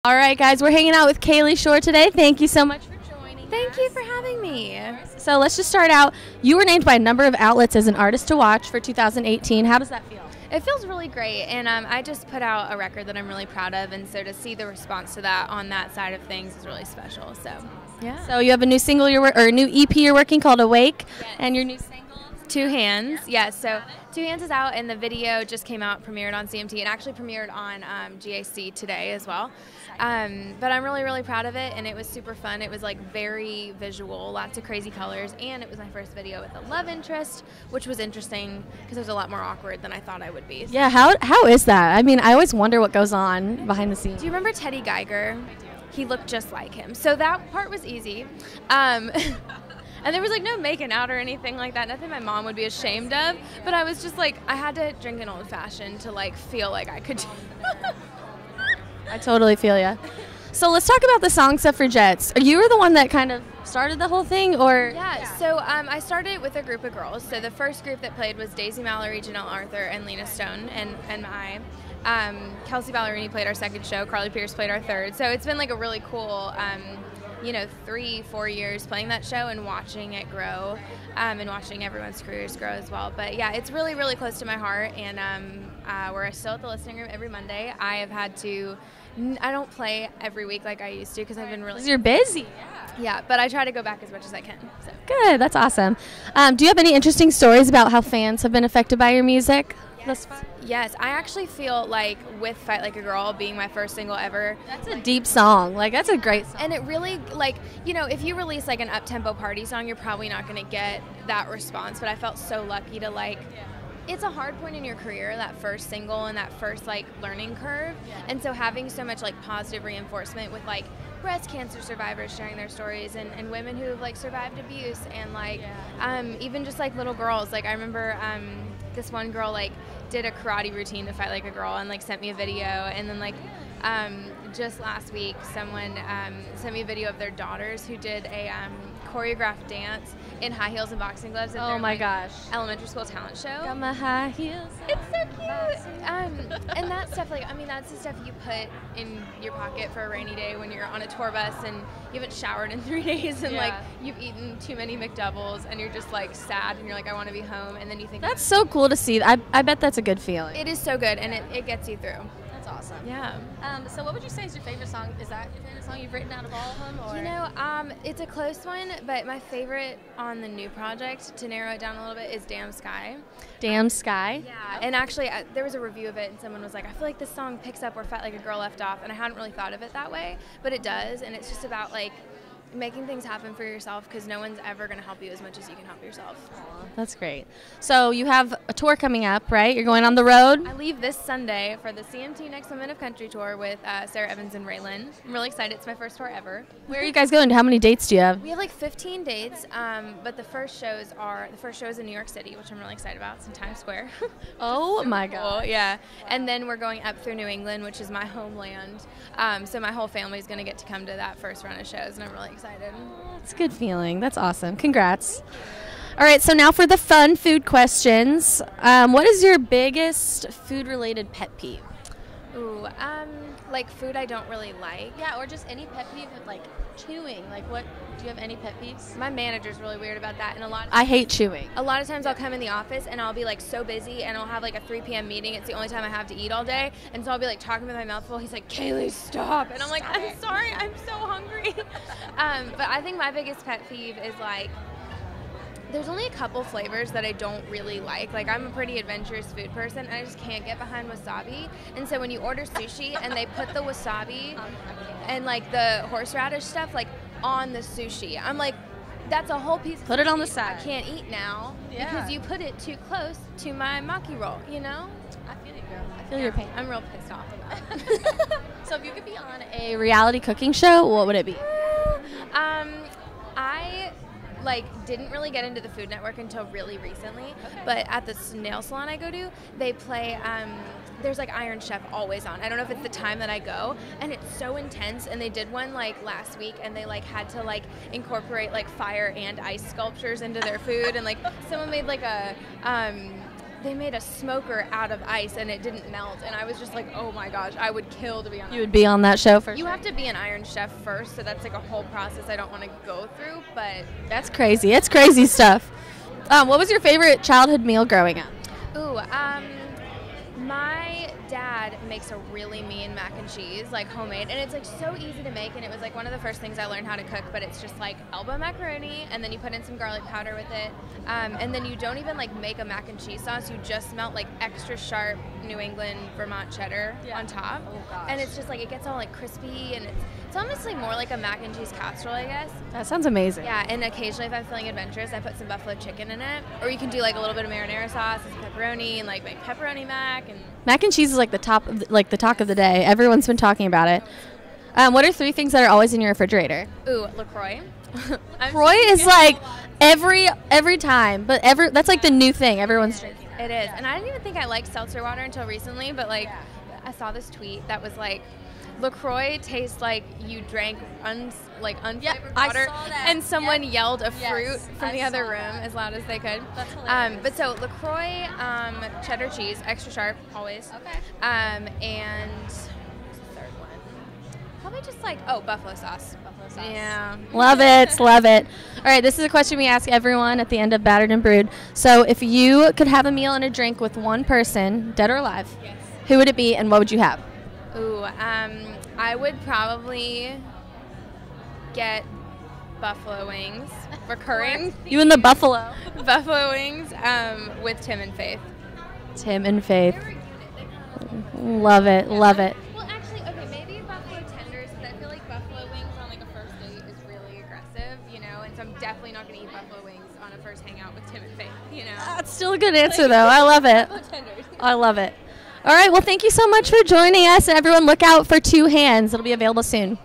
All right, guys, we're hanging out with Kalie Shorr today. Thank you so much for joining us. Thank you for having me. So let's just start out. You were named by a number of outlets as an artist to watch for 2018. How does that feel? It feels really great, and I just put out a record that I'm really proud of, and so to see the response to that on that side of things is really special. So, yeah. So you have a new single or new EP you're working called Awake, yes. And your new single? Two Hands. Yes, so Two Hands is out, and the video just came out, premiered on CMT, and actually premiered on GAC today as well. But I'm really, really proud of it, and it was super fun. It was like very visual, lots of crazy colors, and it was my first video with a love interest, which was interesting because it was a lot more awkward than I thought I would be. So. Yeah, how is that? I mean, I always wonder what goes on behind the scenes. Do you remember Teddy Geiger? He looked just like him. So that part was easy. And there was like no making out or anything like that, nothing my mom would be ashamed of, but I was just like, I had to drink an old fashioned to like feel like I could. I totally feel ya. So let's talk about the song Suffragettes. You were the one that kind of started the whole thing, or? Yeah, so I started with a group of girls. So the first group that played was Daisy Mallory, Janelle Arthur, and Lena Stone, and I. Kelsey Ballerini played our second show, Carly Pierce played our third. So it's been like a really cool 3-4 years playing that show and watching it grow, and watching everyone's careers grow as well. But yeah, it's really, really close to my heart, and we're still at the listening room every Monday. I have had to, I don't play every week like I used to because I've been really... You're busy. Yeah, but I try to go back as much as I can. So. Good, that's awesome. Do you have any interesting stories about how fans have been affected by your music thus far? Yes, I actually feel like with Fight Like a Girl being my first single ever. That's a deep song. Like, that's a great song. And it really, like, if you release like an up-tempo party song, you're probably not going to get that response. But I felt so lucky to it's a hard point in your career, that first single and that first like learning curve. And so having so much like positive reinforcement with like breast cancer survivors sharing their stories, and women who have like survived abuse, and like even just like little girls. Like I remember this one girl like did a karate routine to Fight Like a Girl and like sent me a video, and then like just last week someone sent me a video of their daughters who did a choreographed dance in high heels and boxing gloves at their gosh, elementary school talent show. Got my high heels. It's so cute. And that stuff, like, I mean, that's the stuff you put in your pocket for a rainy day when you're on a tour bus and you haven't showered in 3 days, and like you've eaten too many McDoubles and you're just like sad and you're like, I want to be home, and then you think that's so cool to see. I bet that's a good feeling. It is so good, and it gets you through. Awesome. Yeah. So what would you say is your favorite song? Is that your favorite song you've written out of all of them? Or? It's a close one, but my favorite on the new project, to narrow it down a little bit, is Damn Sky. Damn Sky? Yeah. And actually, there was a review of it, and someone was like, I feel like this song picks up where Fight Like a Girl left off, and I hadn't really thought of it that way, but it does, and it's just about, like, making things happen for yourself, because no one's ever going to help you as much as you can help yourself. That's great. So you have a tour coming up, right? You're going on the road? I leave this Sunday for the CMT Next Women of Country tour with Sarah Evans and Raylan. I'm really excited. It's my first tour ever. Where are you guys going? How many dates do you have? We have like 15 dates, but the first show is in New York City, which I'm really excited about. It's in Times Square. Oh my God. Cool. Yeah. And then we're going up through New England, which is my homeland. So my whole family is going to get to come to that first run of shows, and I'm really excited. It's a good feeling. That's awesome. Congrats. All right, so now for the fun food questions. What is your biggest food-related pet peeve? Ooh, like food I don't really like. Yeah, or just any pet peeve of like chewing. Like, what? Do you have any pet peeves? My manager's really weird about that, and I hate chewing. A lot of times I'll come in the office and I'll be like so busy, and I'll have like a 3 p.m. meeting. It's the only time I have to eat all day, and so I'll be like talking with my mouth full. He's like, Kalie, stop, and I'm like, I'm sorry, I'm so hungry. But I think my biggest pet peeve is like, there's only a couple flavors that I don't really like. Like, I'm a pretty adventurous food person, and I just can't get behind wasabi. And so when you order sushi and they put the wasabi and like the horseradish stuff like on the sushi, I'm like, that's a whole piece of Put it on the sushi side. I can't eat now because you put it too close to my maki roll, you know? I feel you, girl. I feel your pain. I'm real pissed off about it. So if you could be on a reality cooking show, what would it be? I didn't really get into the Food Network until really recently, but at the nail salon I go to, they play there's like Iron Chef always on. I don't know if it's the time that I go, and it's so intense. And they did one like last week, and they like had to like incorporate like fire and ice sculptures into their food, and like someone made like a they made a smoker out of ice and it didn't melt, and I was just like, oh my gosh, I would kill to be on that. You would be on that show for You have to be an Iron Chef first, so that's like a whole process I don't want to go through, but That's crazy. It's crazy stuff. What was your favorite childhood meal growing up? ooh, my dad makes a really mean mac and cheese, like homemade, and it's like so easy to make, and it was like one of the first things I learned how to cook, but it's just like elbow macaroni, and then you put in some garlic powder with it, and then you don't even like make a mac and cheese sauce, you just melt like extra sharp New England Vermont cheddar on top, and it's just like it gets all like crispy, and it's honestly more like a mac and cheese casserole, I guess. That sounds amazing. Yeah, and occasionally if I'm feeling adventurous, I put some buffalo chicken in it, or you can do like a little bit of marinara sauce and some pepperoni, and like make pepperoni mac. And Mac and cheese is like the top, like the talk of the day. Everyone's been talking about it. What are 3 things that are always in your refrigerator? ooh, LaCroix. LaCroix is like every time, but that's like the new thing everyone's drinking. It is, and I didn't even think I liked seltzer water until recently, but like I saw this tweet that was like, LaCroix tastes like you drank unflavored water, and someone yelled a fruit from the other room as loud as they could. That's hilarious. But so LaCroix, cheddar cheese, extra sharp, always. Okay. And what's the third one? Probably just like, buffalo sauce. Buffalo sauce. Yeah. Love it, love it. All right, this is a question we ask everyone at the end of Battered and Brewed. So if you could have a meal and a drink with one person, dead or alive, who would it be and what would you have? Ooh, I would probably get buffalo wings, recurring. You and the buffalo. Buffalo wings with Tim and Faith. Tim and Faith. They were cute. They kinda Love it, love it. Well, actually, okay, maybe buffalo tenders, because I feel like buffalo wings on like a first date is really aggressive, you know, and so I'm definitely not going to eat buffalo wings on a first hangout with Tim and Faith, you know. That's still a good answer, though. I love it. Buffalo tenders. I love it. All right, well, thank you so much for joining us, and everyone look out for 2 Hands. It'll be available soon.